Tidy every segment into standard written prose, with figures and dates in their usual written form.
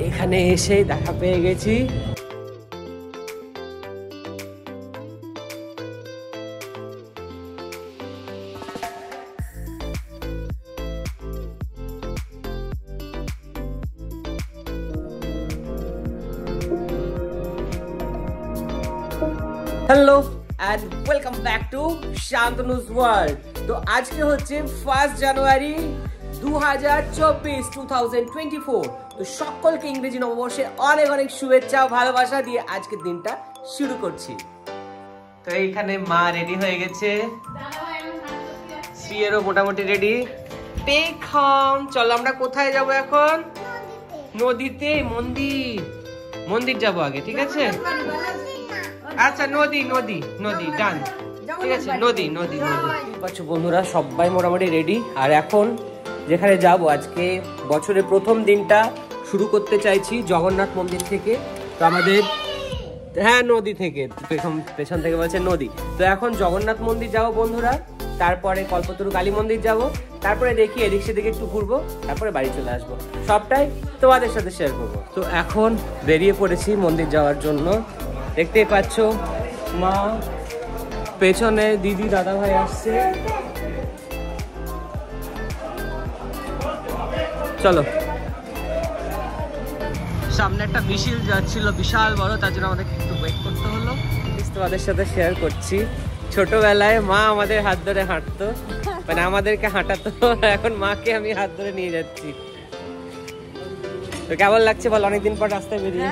এখানে এসে দেখা পেয়ে গেছি। Hello and welcome back to শান্তনু's world। তো আজকে হচ্ছে 1 জানুয়ারি 2024। তো সকলকে ইংরেজি নববর্ষের অনেক অনেক শুভেচ্ছা ও ভালোবাসা দিয়ে আজকের দিনটা শুরু করছি। তো এইখানে মা রেডি হয়ে গেছে, শ্রীয়েরও মোটামুটি রেডি। চলো আমরা কোথায় যাব এখন? নদীতে। মন্দির যাবো আগে, ঠিক আছে? আচ্ছা নদী ডান, ঠিক আছে। নদী আচ্ছা বন্ধুরা, সবাই মোটামুটি রেডি। আর এখন যেখানে যাব, আজকে বছরের প্রথম দিনটা শুরু করতে চাইছি জগন্নাথ মন্দির থেকে। তো আমাদের নদী থেকে, পেছন থেকে বলছে নদী। তো এখন জগন্নাথ মন্দির যাব বন্ধুরা, তারপরে কল্পতরু কালী মন্দির যাব, তারপরে দেখি এদিক সেদিকে একটু ঘুরবো, তারপরে বাড়ি চলে আসবো। সবটাই তোমাদের সাথে শেয়ার করবো। তো এখন বেরিয়ে পড়েছি মন্দির যাওয়ার জন্য। দেখতেই পাচ্ছ মা, পেছনে দিদি দাদা ভাই আসছে। চলো, সামনে একটা মিছিল যাচ্ছিল বিশাল বড়, তার জন্য আমাদেরকে একটু ওয়েট করতে হলো। তোমাদের সাথে শেয়ার করছি, ছোটবেলায় মা আমাদের হাত ধরে হাঁটতো, মানে আমাদেরকে হাঁটাতো, এখন মাকে আমি হাত ধরে নিয়ে যাচ্ছি। তো কেমন লাগছে বল অনেকদিন পর রাস্তায় বেরিয়ে?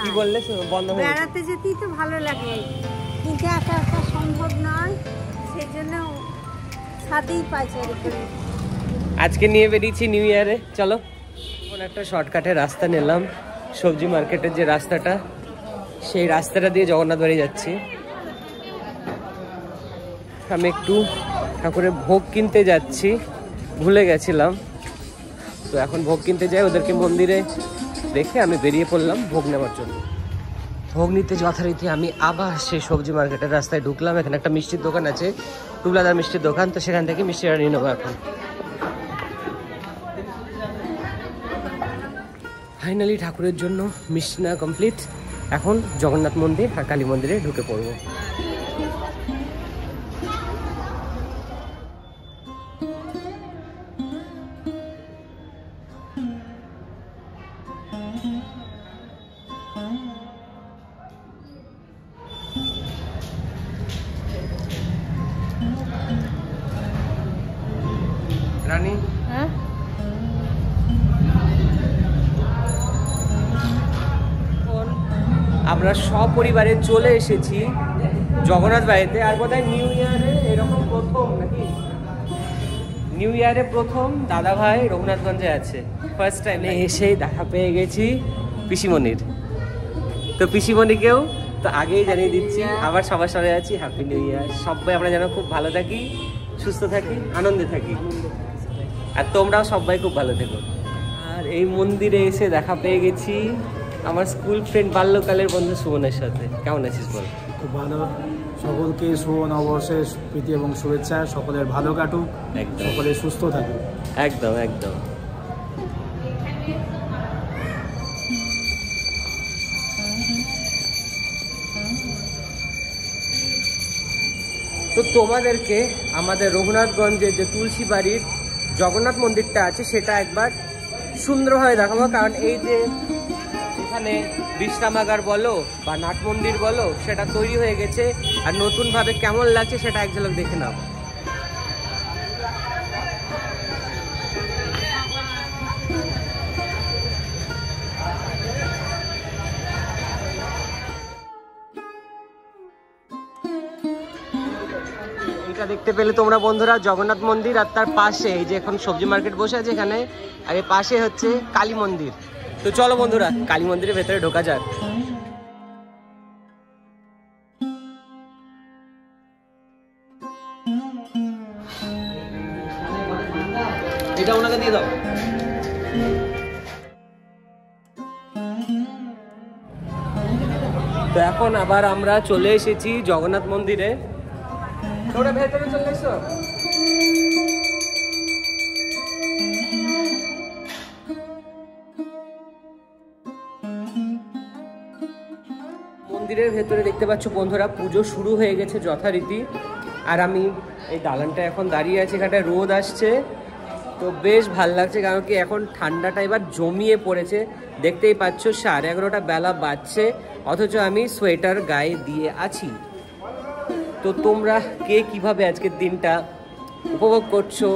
কি বললে? বন্ধ হয়ে বেড়াতে যেতেই তো ভালো লাগে, কিন্তু একা একা সম্ভব নয়, সেজন্য সাথেই পাইছে। আজকে নিয়ে বেরিয়েছি নিউ ইয়ারে। চলো, কোন একটা শর্টকাটে রাস্তা নিলাম, সবজি মার্কেটের যে রাস্তাটা, সেই রাস্তাটা দিয়ে জগন্নাথ বাড়ি যাচ্ছি। আমি একটু ঠাকুরের ভোগ কিনতে যাচ্ছি, ভুলে গেছিলাম। তো এখন ভোগ কিনতে যাই, ওদেরকে মন্দিরে দেখে আমি বেরিয়ে পড়লাম ভোগ নেওয়ার জন্য। ভোগ নিতে যথারীতি আমি আবার সেই সবজি মার্কেটের রাস্তায় ঢুকলাম। এখানে একটা মিষ্টির দোকান আছে, টুবলাদার মিষ্টির দোকান। তো সেখান থেকে মিষ্টিটা নিয়ে নেবো এখন। ফাইনালি ঠাকুরের জন্য মিষ্টি নেওয়া কমপ্লিট। এখন জগন্নাথ মন্দির আর কালী মন্দিরে ঢুকে পড়বো। রানী, আমরা সপরিবারে চলে এসেছি জগন্নাথ বাড়িতে। আর বোধহয় নিউ ইয়ারে এরকম প্রথম, নাকি নিউ ইয়ারে প্রথম দাদা ভাই রঘুনাথগঞ্জে আছে। ফার্স্ট টাইম এসেই দেখা পেয়ে গেছি পিসিমণির। তো পিসিমণিকেও তো আগেই জানিয়ে দিচ্ছি, আবার সবার সঙ্গে আছি। হ্যাপি নিউ ইয়ার। সবাই আমরা যেন খুব ভালো থাকি, সুস্থ থাকি, আনন্দে থাকি, আর তোমরাও সবাই খুব ভালো থেকো। আর এই মন্দিরে এসে দেখা পেয়ে গেছি আমার স্কুল ফ্রেন্ড, বাল্যকালের বন্ধু সুমনের সাথে। কেমন আছিস বল? খুব ভালো। সকলকে শুভ নববর্ষের প্রীতি এবং শুভেচ্ছা। সকলের ভালো কাটুক, সকলে সুস্থ থাকুক। একদম একদম। তো তোমাদেরকে আমাদের রঘুনাথগঞ্জের যে তুলসী বাড়ির জগন্নাথ মন্দিরটা আছে সেটা একবার সুন্দরভাবে দেখাবো। কারণ এই যে এখানে বিশ্রামাগার বলো বা নাট মন্দির বলো, সেটা তৈরি হয়ে গেছে, আর নতুনভাবে কেমন লাগছে সেটা এক ঝলক দেখে নাও। এটা দেখতে পেলে তোমরা বন্ধুরা জগন্নাথ মন্দির, আর তার পাশে এই যে এখন সবজি মার্কেট বসে আছে এখানে, আর এর পাশে হচ্ছে কালী মন্দির। তো চলো বন্ধুরা কালী মন্দিরের ভেতরে ঢোকা যাক। এটা ওনাকে দিয়ে দাও। তো এখন আবার আমরা চলে এসেছি জগন্নাথ মন্দিরে। তোমরা ভেতরে চলে এসো। মন্দিরের ভেতরে দেখতে পাচ্ছ বন্ধুরা পুজো শুরু হয়ে গেছে যথারীতি। আর আমি এই দালানটা এখন দাঁড়িয়ে আছি, এখানটা রোদ আসছে তো বেশ ভাল লাগছে, কারণ কি এখন ঠান্ডাটা এবার জমিয়ে পড়েছে। দেখতেই পাচ্ছ 11:30 বেলা বাজছে, অথচ আমি সোয়েটার গায়ে দিয়ে আছি। তো তোমরা কে কিভাবে আজকের দিনটা উপভোগ করছো,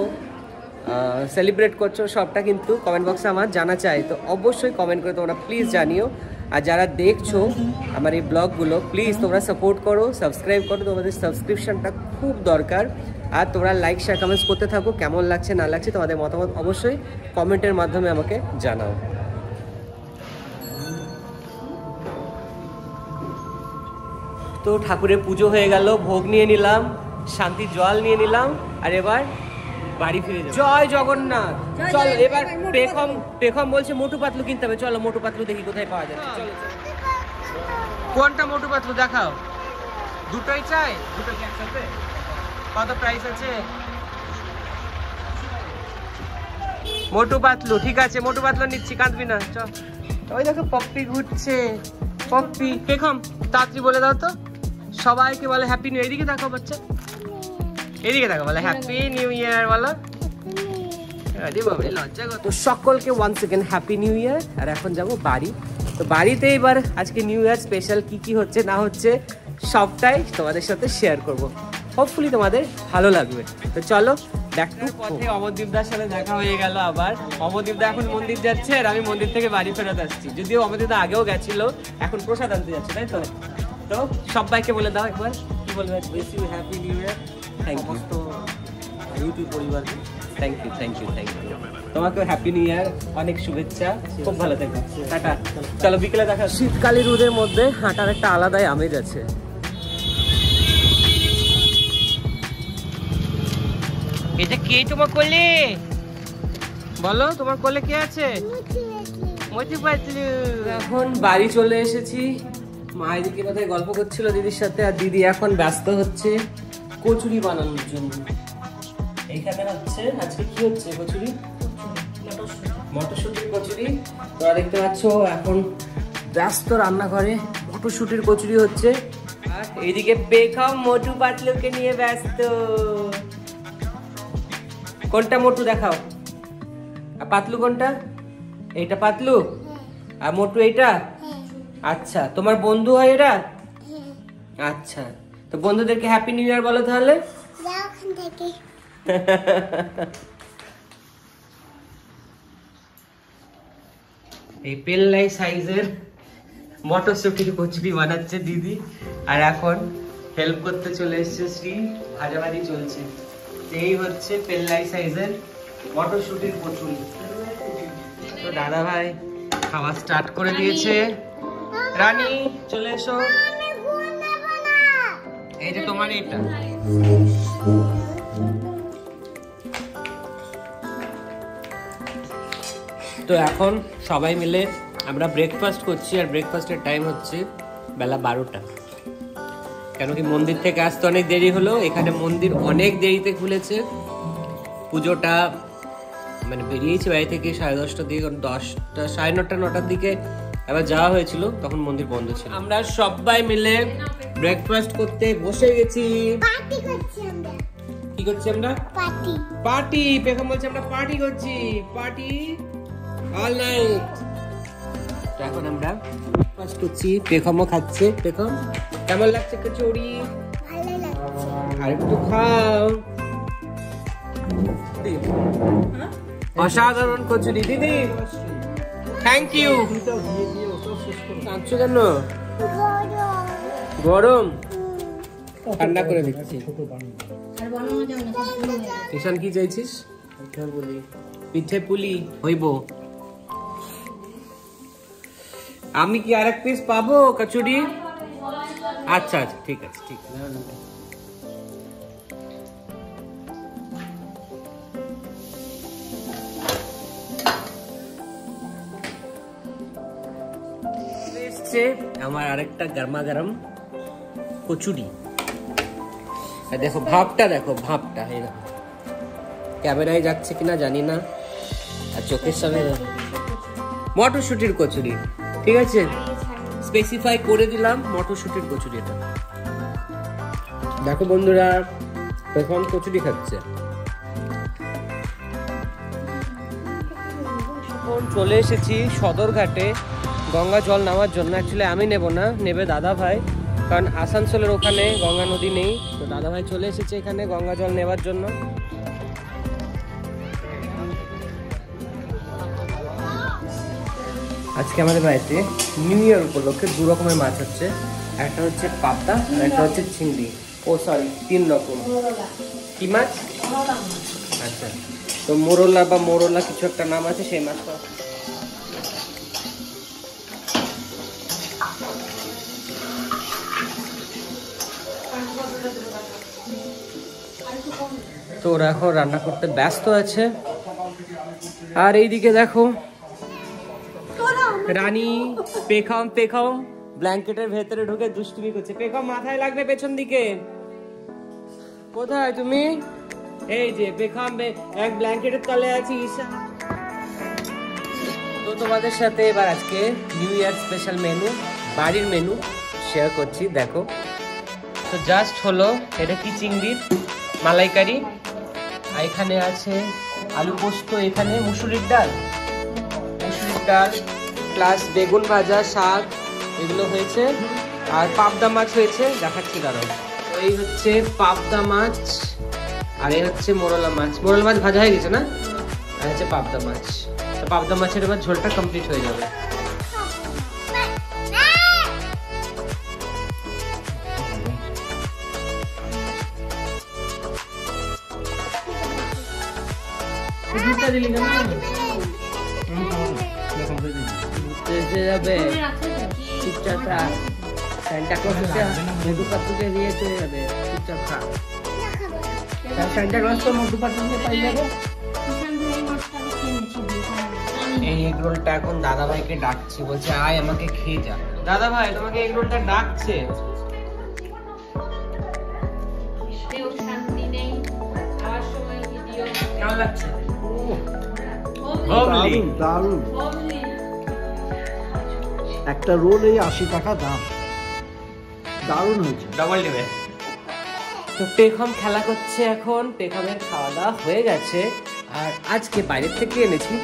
সেলিব্রেট করছো, সবটা কিন্তু কমেন্ট বক্সে আমার জানা চাই। তো অবশ্যই কমেন্ট করে তোমরা প্লিজ জানিও। আর যারা দেখছো আমার এই ব্লগগুলো প্লিজ তোমরা সাপোর্ট করো, সাবস্ক্রাইব করো, তোমাদের সাবস্ক্রিপশনটা খুব দরকার। আর তোমরা লাইক শেয়ার কমেন্টস করতে থাকো, কেমন লাগছে না লাগছে তোমাদের মতামত অবশ্যই কমেন্টের মাধ্যমে আমাকে জানাও। তো ঠাকুরের পুজো হয়ে গেল, ভোগ নিয়ে নিলাম, শান্তির জল নিয়ে নিলাম, আর এবার বাড়ি ফিরে যাবো। জয় জগন্নাথ। চলো এবার পেখম বলছে মোটু পাতলু কিনতে হবে, চলো মোটু পাতলু দেখি কোথায় পাওয়া যায়। চলো কোনটা মোটু পাতলু দেখাও, দুটোই চাই, দুটো কি একসাথে? কত প্রাইস আছে? মোটু পাতলু, ঠিক আছে মোটু পাতলু নিচ্ছি, কাঁদবি না। চল ওই দেখো পপ্পি ঘুরছে, পপ্পি। পেখম তাড়াতাড়ি বলে দাও তো সবাইকে, বলে হ্যাপি নিউ ইয়ার। এদিকে দেখো বাচ্চা, এদিকে দেখো, বলে হ্যাপি নিউ ইয়ার বলো। তো সকলকে once second happy new year. আর এখন যাব বাড়ি। তো বাড়িতে এবার আজকে নিউ ইয়ার স্পেশাল কি কি হচ্ছে না হচ্ছে সবটাই তোমাদের সাথে শেয়ার করব। হোপফুলি তোমাদের ভালো লাগবে। তো চলো ব্যাক টু পথে অমরদীপদার সাথে দেখা হয়ে গেল আবার। অমরদীপদা এখন মন্দির যাচ্ছে আর আমি মন্দির থেকে বাড়ি ফেরত আসছি। যদিও অমরদীপদা আগেও গেছিল, এখন প্রসাদ আনতে যাচ্ছে, তাই তো? তো সবাইকে বলে দাও একবার কি বলবে। Wish you happy new year. Thank you তো ইউটিউব পরিবারকে, thank you thank you thank you. তোমাকে হ্যাপি নিউ ইয়ার, অনেক শুভেচ্ছা, খুব ভালো থেকো, টাটা। চলো বিকেলে দেখা। শীতকালী রোদের মধ্যে হাঁটার একটা আলাদাই আমেজ আছে। এটা কে তোমার কোলে? বলো তোমার কোলে কে আছে? মোটু পাতলু। এখন বাড়ি চলে এসেছি। মা এদিকে কোথায় গল্প করছিল দিদির সাথে, আর দিদি এখন ব্যস্ত হচ্ছে কচুরি বানানোর জন্য। এইখানে হচ্ছে আজকে কি হচ্ছে? কচুরি, মটরশুটির কচুরি। তোমরা দেখতে পাচ্ছ এখন ব্যস্ত রান্নাঘরে, মটরশুটির কচুরি হচ্ছে। আর এইদিকে পেখম মোটু পাতলুকে নিয়ে ব্যস্ত। কোনটা মোটু দেখাও, আর পাতলু কোনটা? এইটা পাতলু, আর মোটু এইটা। আচ্ছা তোমার বন্ধু হয় এরা? আচ্ছা তো বন্ধুদেরকে হ্যাপি নিউ ইয়ার বলো তাহলে। এই পেল্লাই সাইজের মটরশুটির কচুরি বানাচ্ছে দিদি, আর এখন হেল্প করতে চলে এসছে শ্রী। ভাজাভাজি চলছে। এই হচ্ছে পেল্লাই সাইজের মটরশুটির কচুরি। তো দাদা ভাই খাওয়া স্টার্ট করে দিয়েছে। রানী চলে এসো। এই যে তোমার এটা। তো এখন সবাই মিলে আমরা ব্রেকফাস্ট করছি, আর ব্রেকফাস্টের টাইম হচ্ছে বেলা 12টা। কেন কি মন্দির থেকে আসতে অনেক দেরি হলো, এখানে মন্দির অনেক দেরিতে খুলেছে। পুজোটা মানে বেরিয়েছি বাড়ি থেকে 10:30টার দিকে, 10টা 9:30 9টার দিকে এবার যাওয়া হয়েছিল, তখন মন্দির বন্ধ ছিল। আমরা সবাই মিলে ব্রেকফাস্ট করতে বসে গেছি। কি করছি আমরা? পার্টি। পেখম বলছে আমরা পার্টি করছি, পার্টি অল নাইট। এখন আমরা ব্রেকফাস্ট করছি, পেখমও খাচ্ছে। পেখম কেমন লাগছে কচুরি? আর একটু খাও। অসাধারণ কচুরি দিদি, থ্যাংক ইউ। কাঁদছো কেন? গরম, ঠান্ডা করে দিচ্ছি। কিষান কি চাইছিস? পিঠে পুলি হইব। আমি কি আর এক পিস পাবো কচুরি? আচ্ছা আচ্ছা ঠিক আছে, ঠিক আছে। আমার আরেকটা গরমা গরম কচুরি। দেখো ভাবটা, দেখো ভাবটা, এই দেখো ক্যামেরায় যাচ্ছে কিনা জানি না, আর চোখের সামনে মটরশুটির কচুরি। ঠিক আছে, স্পেসিফাই করে দিলাম মটরশুটির কচুরি। এটা দেখো বন্ধুরা, এখন কচুরি খাচ্ছে। এখন চলে এসেছি সদরঘাটে গঙ্গা জল নেওয়ার জন্য। অ্যাকচুয়ালি আমি নেব না, নেবে দাদা ভাই, কারণ আসানসোলের ওখানে গঙ্গা নদী নেই। তো দাদা ভাই চলে এসেছে এখানে গঙ্গা জল নেওয়ার জন্য। আজকে আমাদের বাড়িতে নিউ ইয়ার উপলক্ষে 2 রকমের মাছ হচ্ছে। একটা হচ্ছে পাবদা আর একটা হচ্ছে চিংড়ি। ও সরি, 3 রকম। কি মাছ? আচ্ছা, তো মোরলা বা মোরলা কিছু একটা নাম আছে, সেই মাছটা। তো ওরা এখন রান্না করতে ব্যস্ত আছে। আর এইদিকে দেখো রানী পেখম পেখম ব্ল্যাঙ্কেটের ভেতরে ঢুকে দুষ্টুমি করছে। পেখম মাথায় লাগবে পেছন দিকে। কোথায় তুমি? এই যে পেখম এক ব্ল্যাঙ্কেটের তলে আছি। ঈশা, তো তোমাদের সাথে এবার আজকে নিউ ইয়ার স্পেশাল মেনু, বাড়ির মেনু শেয়ার করছি। দেখো, তো জাস্ট হলো এটা কি চিংড়ির মালাইকারি, আর এখানে আছে আলু পোস্ত, এখানে মুসুরির ডাল প্লাস বেগুন ভাজা, শাক, এগুলো হয়েছে। আর পাবদা মাছ হয়েছে, দেখাচ্ছি দাঁড়াও। তো এই হচ্ছে পাবদা মাছ, আর এই হচ্ছে মোরলা মাছ। মোরলা মাছ ভাজা হয়ে গেছে না? আর হচ্ছে পাবদা মাছ। তো পাবদা মাছের এবার ঝোলটা কমপ্লিট হয়ে যাবে। যাবে সান্টা ক্লজ মোটু পাতুকে নিয়ে চলে যাবে। চুপচাপ খা। সান্টা ক্লজ তো মোটু পাতুকে পাই যাবে। এই এগ রোলটা এখন দাদা ভাইকে ডাকছি, বলছে আয় আমাকে খেয়ে যা। দাদা ভাই তোমাকে এগ রোলটা ডাকছে। কেমন লাগছে? দারুণ। একটা রোল এই 80 টাকা দাম, দারুণ হয়েছে। ডবল নেবে। তো পেখম খেলা করছে এখন। পেখমের খাওয়া দাওয়া হয়ে গেছে। আর আজকে বাইরের থেকে এনেছি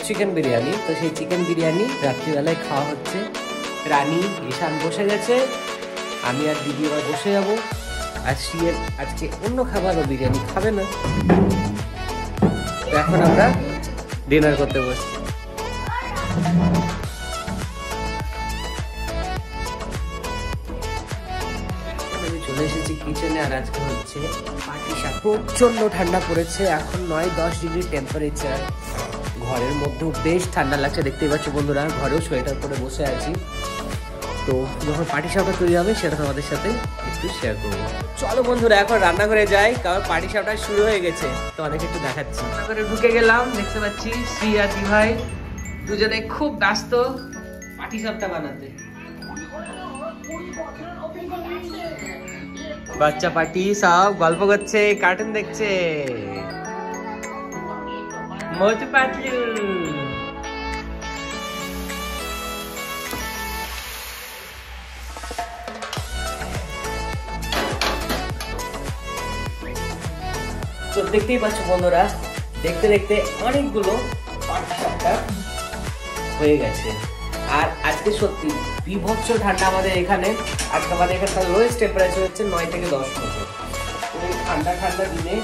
চিকেন বিরিয়ানি। তো সেই চিকেন বিরিয়ানি রাত্রিবেলায় খাওয়া হচ্ছে। রানী ঈশান বসে গেছে, আমি আর দিদি এবার বসে যাবো। আর শিয়ের আজকে অন্য খাবার, ও বিরিয়ানি খাবে না। তো এখন আমরা ডিনার করতে বসছি। চলে এসেছি কিচেনে। আর আজকে হচ্ছে পাটিসাপটা। প্রচন্ড ঠান্ডা পড়েছে, এখন 9-10 ডিগ্রি টেম্পারেচার। ঘরের মধ্যেও বেশ ঠান্ডা লাগছে, দেখতেই পাচ্ছ বন্ধুরা। ঘরেও সোয়েটার পরে বসে আছি। তো যখন পাটিসাপটা তৈরি হবে সেটা তোমাদের সাথে একটু শেয়ার করবো। চলো বন্ধুরা এখন রান্নাঘরে যাই, কারণ পাটিসাপটা শুরু হয়ে গেছে। তোমাদেরকে একটু দেখাচ্ছি। রান্নাঘরে ঢুকে গেলাম, দেখতে পাচ্ছি শ্রী আর দি ভাই দুজনে খুব ব্যস্ত পাটিসাপটা বানাতে। বাচ্চা পাটি সব গল্প করছে, কার্টুন দেখছে। মোটু পাতলু। তো দেখতেই পাচ্ছ বন্ধুরা, দেখতে দেখতে অনেকগুলো পাটিসাপটা হয়ে গেছে। আর আজকে সত্যি বিভৎস ঠান্ডা আমাদের এখানে। আজকে আমাদের এখানকার লোয়েস্ট টেম্পারেচার হচ্ছে 9 থেকে 10 মতো। এই ঠান্ডা দিনে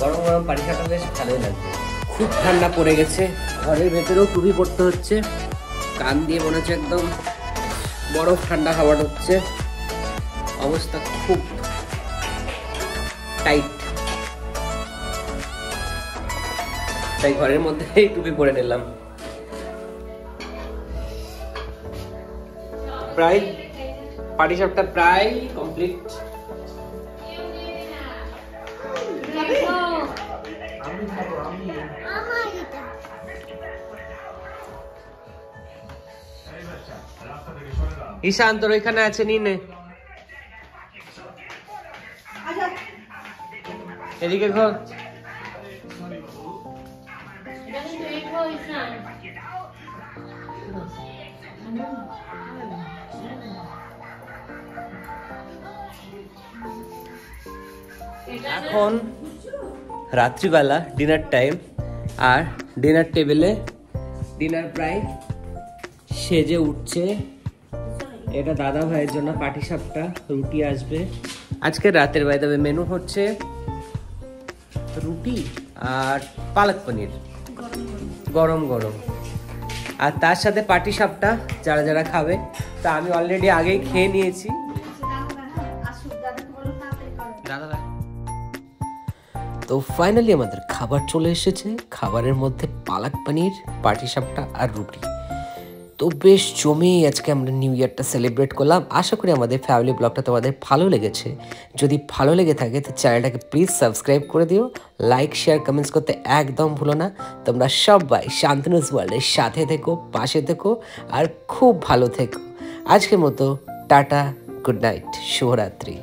গরম গরম পাটিসাপটা বেশ ভালোই লাগবে। খুব ঠান্ডা পড়ে গেছে, ঘরের ভেতরেও টুপি পড়তে হচ্ছে। কান দিয়ে মনে হচ্ছে একদম বরফ ঠান্ডা খাবার হচ্ছে। অবস্থা খুব টাইট, তাই ঘরের মধ্যে টুপি পরে নিলাম। প্রায় পাটিসাপটা প্রায় কমপ্লিট। ঈশান তোর ওইখানে আছে, নিয়ে এদিকে ঘর। এখন রাত্রিবেলা ডিনার টাইম, আর ডিনার টেবিলে ডিনার প্রায় সেজে উঠছে। এটা দাদা ভাইয়ের জন্য পাটিসাপটা, রুটি আসবে আজকে রাতের বাইরে। মেনু হচ্ছে রুটি আর পালক পনির গরম গরম, আর তার সাথে পাটিসাপটা যারা যারা খাবে। তা আমি অলরেডি আগেই খেয়ে নিয়েছি। তো ফাইনালি আমাদের খাবার চলে এসেছে। খাবারের মধ্যে পালক পনির, পাটিসাপটা আর রুটি। তো বেশ জমেই আজকে আমরা নিউ ইয়ারটা সেলিব্রেট করলাম। আশা করি আমাদের ফ্যামিলি ব্লগটা তোমাদের ভালো লেগেছে। যদি ভালো লেগে থাকে তো চ্যানেলটাকে প্লিজ সাবস্ক্রাইব করে দিও, লাইক শেয়ার কমেন্টস করতে একদম ভুলো না। তোমরা সবাই শান্তনুস ওয়ার্ল্ডের সাথে থেকো, পাশে থেকো আর খুব ভালো থেকো। আজকের মতো টাটা, গুড নাইট, শুভরাত্রি।